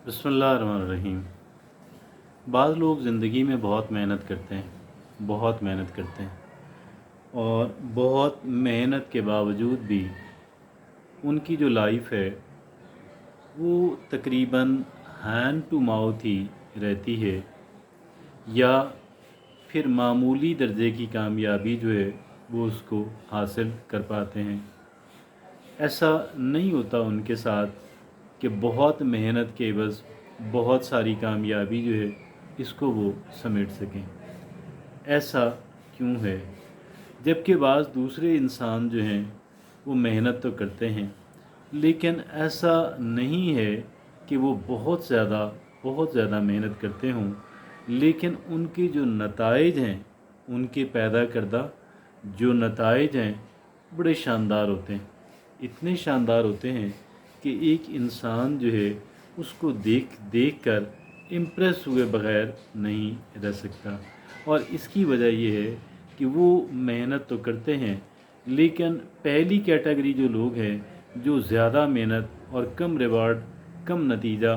बिस्मिल्लाहिर्रहमानिर्रहीम। बाज़ लोग ज़िंदगी में बहुत मेहनत करते हैं, बहुत मेहनत करते हैं और बहुत मेहनत के बावजूद भी उनकी जो लाइफ है वो तकरीबन हैंड टू माउथ ही रहती है, या फिर मामूली दर्जे की कामयाबी जो है वो उसको हासिल कर पाते हैं। ऐसा नहीं होता उनके साथ कि बहुत मेहनत के एवज़ बहुत सारी कामयाबी जो है इसको वो समेट सकें। ऐसा क्यों है? जबकि बाज़ दूसरे इंसान जो हैं वो मेहनत तो करते हैं, लेकिन ऐसा नहीं है कि वो बहुत ज़्यादा मेहनत करते हों, लेकिन उनके जो नताइज हैं, उनके पैदा करदा जो नताइज हैं बड़े शानदार होते हैं। इतने शानदार होते हैं कि एक इंसान जो है उसको देख देख कर इम्प्रेस हुए बग़ैर नहीं रह सकता। और इसकी वजह ये है कि वो मेहनत तो करते हैं, लेकिन पहली कैटेगरी जो लोग हैं जो ज़्यादा मेहनत और कम रिवार्ड, कम नतीजा,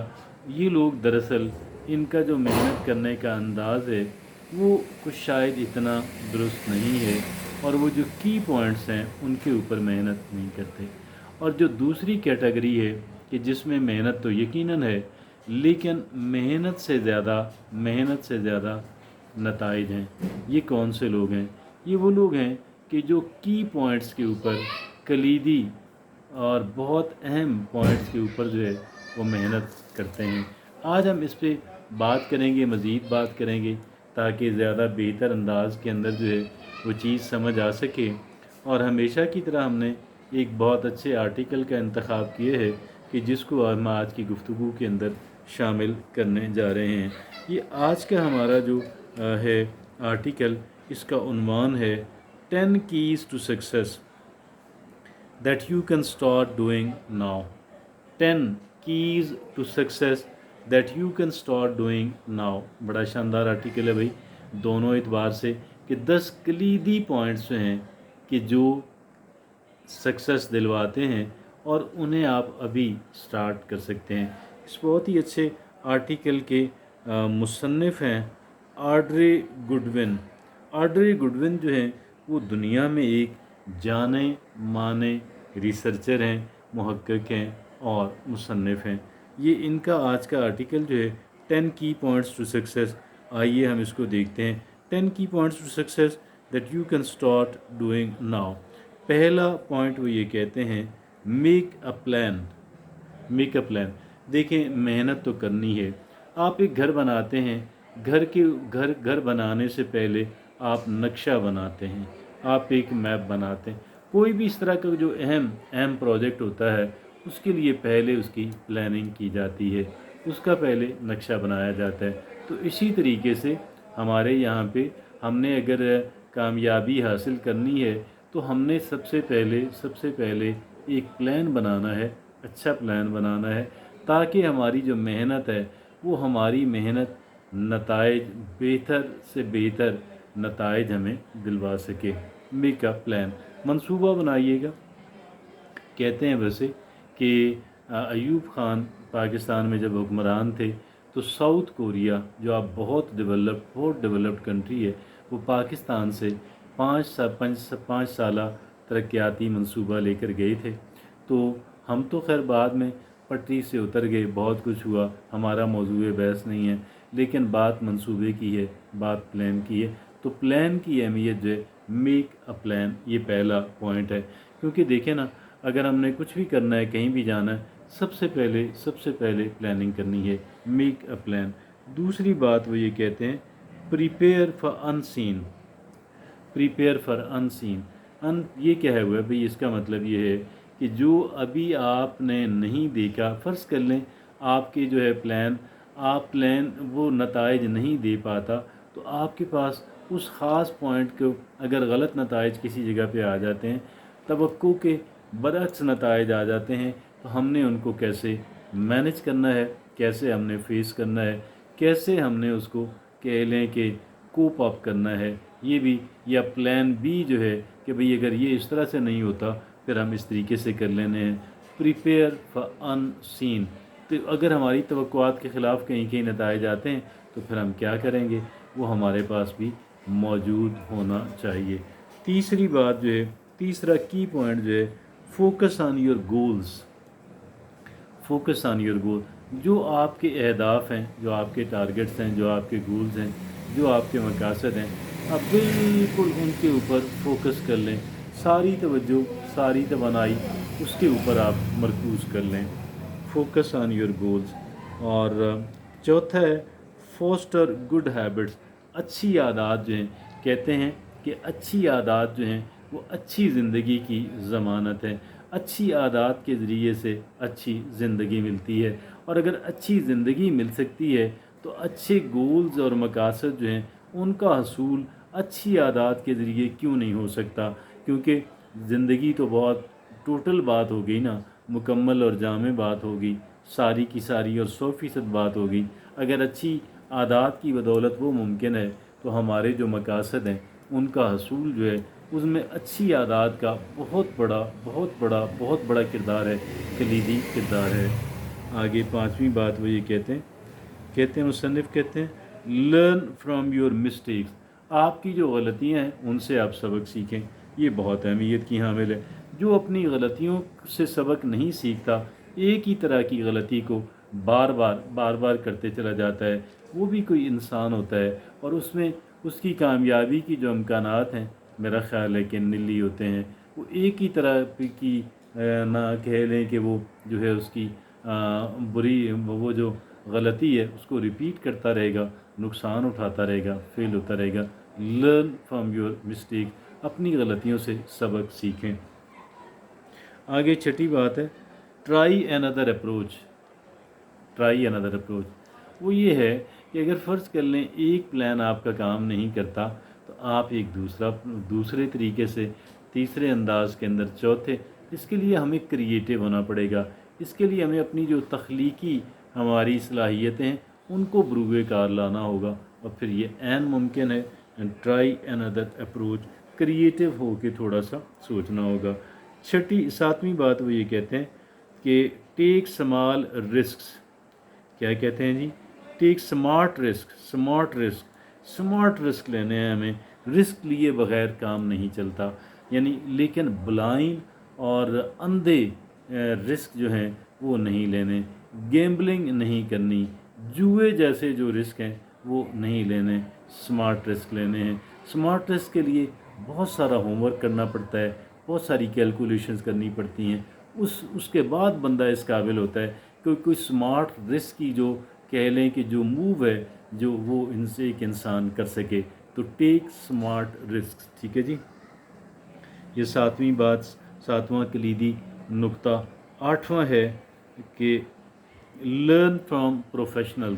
ये लोग दरअसल इनका जो मेहनत करने का अंदाज़ है वो कुछ शायद इतना दुरुस्त नहीं है, और वो जो की पॉइंट्स हैं उनके ऊपर मेहनत नहीं करते। और जो दूसरी कैटेगरी है कि जिसमें मेहनत तो यकीनन है, लेकिन मेहनत से ज़्यादा नताइज हैं। ये कौन से लोग हैं? ये वो लोग हैं कि जो की पॉइंट्स के ऊपर, कलीदी और बहुत अहम पॉइंट्स के ऊपर जो है वो मेहनत करते हैं। आज हम इस पे बात करेंगे, मज़ीद बात करेंगे, ताकि ज़्यादा बेहतर अंदाज़ के अंदर जो है वो चीज़ समझ आ सके। और हमेशा की तरह हमने एक बहुत अच्छे आर्टिकल का इंतखाब किए है कि जिसको हम आज की गुफ्तगू के अंदर शामिल करने जा रहे हैं। ये आज का हमारा जो है आर्टिकल, इसका उन्वान है 10 keys to success that you can start doing now. 10 keys to success that you can start doing now. बड़ा शानदार आर्टिकल है भाई, दोनों एतबार से, कि 10 कलीदी पॉइंट्स हैं कि जो सक्सेस दिलवाते हैं और उन्हें आप अभी स्टार्ट कर सकते हैं। इस बहुत ही अच्छे आर्टिकल के मुसन्निफ़ हैं ऑड्रे गुडविन। ऑड्रे गुडविन जो हैं वो दुनिया में एक जाने माने रिसर्चर हैं, मुहक्किक हैं और मुसन्निफ़ हैं। ये इनका आज का आर्टिकल जो है 10 की पॉइंट्स टू सक्सेस, आइए हम इसको देखते हैं। 10 key points to success that you can start doing now. पहला पॉइंट वो ये कहते हैं, make a plan. Make a plan. देखें, मेहनत तो करनी है। आप एक घर बनाते हैं, घर बनाने से पहले आप नक्शा बनाते हैं, आप एक मैप बनाते हैं। कोई भी इस तरह का जो अहम प्रोजेक्ट होता है उसके लिए पहले उसकी प्लानिंग की जाती है, उसका पहले नक्शा बनाया जाता है। तो इसी तरीके से हमारे यहाँ पे हमने अगर कामयाबी हासिल करनी है तो हमने सबसे पहले एक प्लान बनाना है, अच्छा प्लान बनाना है, ताकि हमारी जो मेहनत है वो हमारी मेहनत नताइज, बेहतर से बेहतर नताइज हमें दिलवा सके। मेक अ प्लान, मंसूबा बनाइएगा। कहते हैं वैसे कि अयूब ख़ान पाकिस्तान में जब हुक्मरान थे तो साउथ कोरिया, जो आप बहुत डेवलप्ड कंट्री है, वो पाकिस्तान से 5 साला तरक्याती मंसूबा लेकर गए थे। तो हम तो खैर बाद में पटरी से उतर गए, बहुत कुछ हुआ, हमारा मौजूद बहस नहीं है, लेकिन बात मंसूबे की है, बात प्लान की है। तो प्लान की अहमियत जो है, मेक अ प्लान, ये पहला पॉइंट है। क्योंकि देखें ना, अगर हमने कुछ भी करना है, कहीं भी जाना है, सबसे पहले प्लानिंग करनी है, मेक अ प्लान। दूसरी बात वो ये कहते हैं, prepare for unseen. Prepare for unseen, ये क्या है हुआ भाई? इसका मतलब ये है कि जो अभी आपने नहीं देखा, फ़र्ज़ कर लें आपके जो है प्लान वो नताइज नहीं दे पाता, तो आपके पास उस ख़ास पॉइंट को अगर गलत नताइज किसी जगह पे आ जाते हैं, तवक्को के बरअक्स नताइज आ जाते हैं, तो हमने उनको कैसे मैनेज करना है, कैसे हमने फेस करना है, कैसे हमने उसको कह लें कि कोप अप करना है, ये भी, या प्लान बी जो है कि भाई अगर ये इस तरह से नहीं होता फिर हम इस तरीके से कर लेने हैं। प्रिपेयर फॉर अनसीन, तो अगर हमारी तवक्कुआत के ख़िलाफ़ कहीं कहीं नताइज आते हैं तो फिर हम क्या करेंगे, वो हमारे पास भी मौजूद होना चाहिए। तीसरी बात जो है, तीसरा की पॉइंट जो है, focus on your goals. Focus on your goal, जो आपके अहदाफ हैं, जो आपके टारगेट्स हैं, जो आपके गोल्स हैं, जो आपके मकासद हैं, आप बिल्कुल उनके ऊपर फोकस कर लें। सारी तवज्जो, सारी तवानाई उसके ऊपर आप मरकूज़ कर लें। Focus on your goals. और चौथा है फोस्टर गुड हैबिट्स। अच्छी आदत जो हैं, कहते हैं कि अच्छी आदत जो हैं वो अच्छी ज़िंदगी की ज़मानत है। अच्छी आदत के ज़रिए से अच्छी ज़िंदगी मिलती है, और अगर अच्छी ज़िंदगी मिल सकती है तो अच्छे गोल्स और मकासद जो हैं उनका हसूल अच्छी आदत के ज़रिए क्यों नहीं हो सकता। क्योंकि ज़िंदगी तो बहुत टोटल बात हो गई ना, मुकम्मल और जामे बात होगी, सारी की सारी और 100% बात होगी। अगर अच्छी आदत की बदौलत वो मुमकिन है तो हमारे जो मकासद हैं उनका हसूल जो है उसमें अच्छी आदत का बहुत बड़ा किरदार है, कलीदी किरदार है। आगे पांचवी बात वो ये कहते हैं मुसन्निफ़ कहते हैं लर्न फ्रॉम योर मिस्टेक्स। आपकी जो गलतियां हैं उनसे आप सबक सीखें। ये बहुत अहमियत की हामिल है। जो अपनी गलतियों से सबक नहीं सीखता, एक ही तरह की गलती को बार बार करते चला जाता है, वो भी कोई इंसान होता है, और उसमें उसकी कामयाबी की जो इम्कानात हैं मेरा ख़्याल है कि नीली होते हैं। वो एक ही तरह की ना कह लें कि वो जो है उसकी बुरी वो जो गलती है उसको रिपीट करता रहेगा, नुकसान उठाता रहेगा, फेल होता रहेगा। लर्न फ्रॉम योर मिस्टेक, अपनी गलतियों से सबक सीखें। आगे छठी बात है try another approach. Try another approach, वो ये है कि अगर फ़र्ज़ कर लें एक प्लान आपका काम नहीं करता तो आप एक दूसरे तरीके से, तीसरे अंदाज के अंदर, चौथे, इसके लिए हमें क्रिएटिव होना पड़ेगा। इसके लिए हमें अपनी जो तख्लीकी हमारी सलाहियतें हैं उनको बरूए कार लाना होगा, और फिर ये ऐन मुमकिन है। And try another approach, creative हो के थोड़ा सा सोचना होगा। सातवीं बात वो ये कहते हैं कि टेक स्मॉल रिस्क्स। क्या कहते हैं जी? Take smart risk. Smart risk लेने हैं हमें। रिस्क लिए बग़ैर काम नहीं चलता, यानी लेकिन ब्लाइंड और अंधे रिस्क जो हैं वो नहीं लेने, गैम्बलिंग नहीं करनी, जुए जैसे जो रिस्क हैं वो नहीं लेने, स्मार्ट रिस्क लेने हैं। स्मार्ट रिस्क के लिए बहुत सारा होमवर्क करना पड़ता है, बहुत सारी कैलकुलेशंस करनी पड़ती हैं। उसके बाद बंदा इस काबिल होता है कि कोई स्मार्ट रिस्क की जो कह लें कि जो मूव है जो वो इनसे एक इंसान कर सके। तो टेक स्मार्ट रिस्क, ठीक है जी। ये सातवीं बात, सातवां कलीदी नुक्ता। आठवां है कि लर्न फ्रॉम प्रोफेशनल।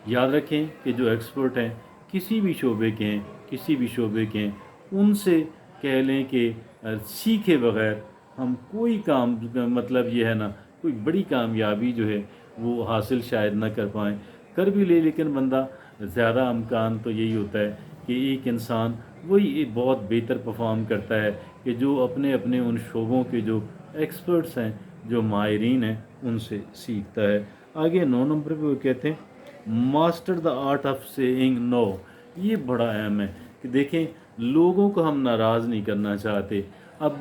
याद रखें कि जो एक्सपर्ट हैं किसी भी शोबे के हैं उनसे कह लें कि सीखे बग़ैर हम कोई काम, मतलब ये है ना, कोई बड़ी कामयाबी जो है वो हासिल शायद ना कर पाएँ। कर भी ले लेकिन बंदा ज़्यादा इम्कान तो यही होता है कि एक इंसान वही बहुत बेहतर परफॉर्म करता है कि जो अपने अपने उन शोबों के जो एक्सपर्ट्स हैं, जो माहिरीन हैं, उनसे सीखता है। आगे 9 नंबर पे वो कहते हैं master the art of saying no. ये बड़ा अहम है कि देखें, लोगों को हम नाराज़ नहीं करना चाहते। अब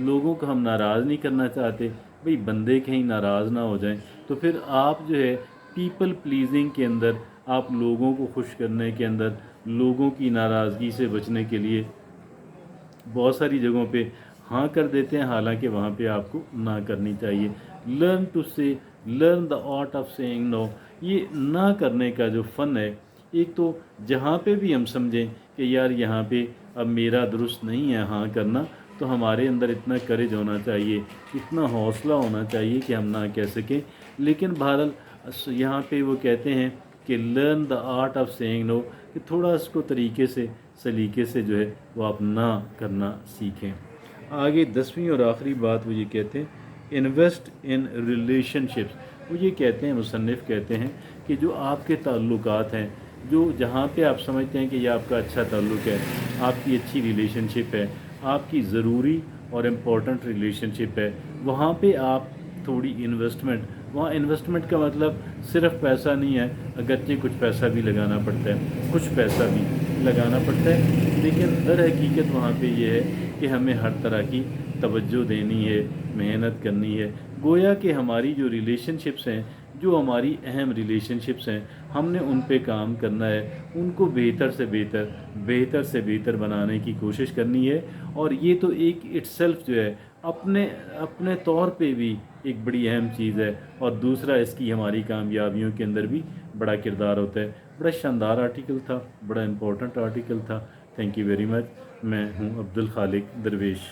लोगों को हम नाराज़ नहीं करना चाहते, भाई बंदे कहीं नाराज़ ना हो जाएं, तो फिर आप जो है पीपल प्लीजिंग के अंदर, आप लोगों को खुश करने के अंदर, लोगों की नाराज़गी से बचने के लिए बहुत सारी जगहों पे हाँ कर देते हैं, हालांकि वहाँ पे आपको ना करनी चाहिए। Learn the art of saying no. ये ना करने का जो फ़न है, एक तो जहाँ पे भी हम समझें कि यार यहाँ पे अब मेरा दुरुस्त नहीं है हाँ करना, तो हमारे अंदर इतना करेज होना चाहिए, इतना हौसला होना चाहिए कि हम ना कह सकें। लेकिन बहरहाल यहाँ पे वो कहते हैं कि learn the art of saying no, कि थोड़ा इसको तरीके से, सलीके से जो है वो आप ना करना सीखें। आगे 10वीं और आखिरी बात वो ये कहते हैं इन्वेस्ट इन रिलेशनशिप्स। वो ये कहते हैं, मुसन्निफ़ कहते हैं कि जो आपके ताल्लुकात हैं, जो जहाँ पे आप समझते हैं कि ये आपका अच्छा ताल्लुक़ है, आपकी अच्छी रिलेशनशिप है, आपकी ज़रूरी और इम्पोर्टेंट रिलेशनशिप है, वहाँ पे आप थोड़ी इन्वेस्टमेंट وہاں انویسٹمنٹ کا مطلب صرف پیسہ نہیں ہے، اگرچہ کچھ پیسہ بھی لگانا پڑتا ہے، کچھ پیسہ بھی لگانا پڑتا ہے، لیکن در حقیقت وہاں پہ یہ ہے کہ ہمیں ہر طرح کی توجہ دینی ہے، محنت کرنی ہے۔ گویا کہ ہماری جو ریلیشن شپس ہیں، جو ہماری اہم ریلیشن شپس ہیں، ہم نے ان پہ کام کرنا ہے، ان کو بہتر سے بہتر بنانے کی کوشش کرنی ہے۔ اور یہ تو ایک اٹ سیلف جو ہے اپنے طور پہ بھی ایک بڑی اہم چیز ہے، اور دوسرا اس کی ہماری کامیابیوں کے اندر بھی بڑا کردار ہوتا ہے۔ بڑا شاندار آرٹیکل تھا، بڑا امپورٹنٹ آرٹیکل تھا۔ Thank you very much. میں ہوں عبد الخالق درویش۔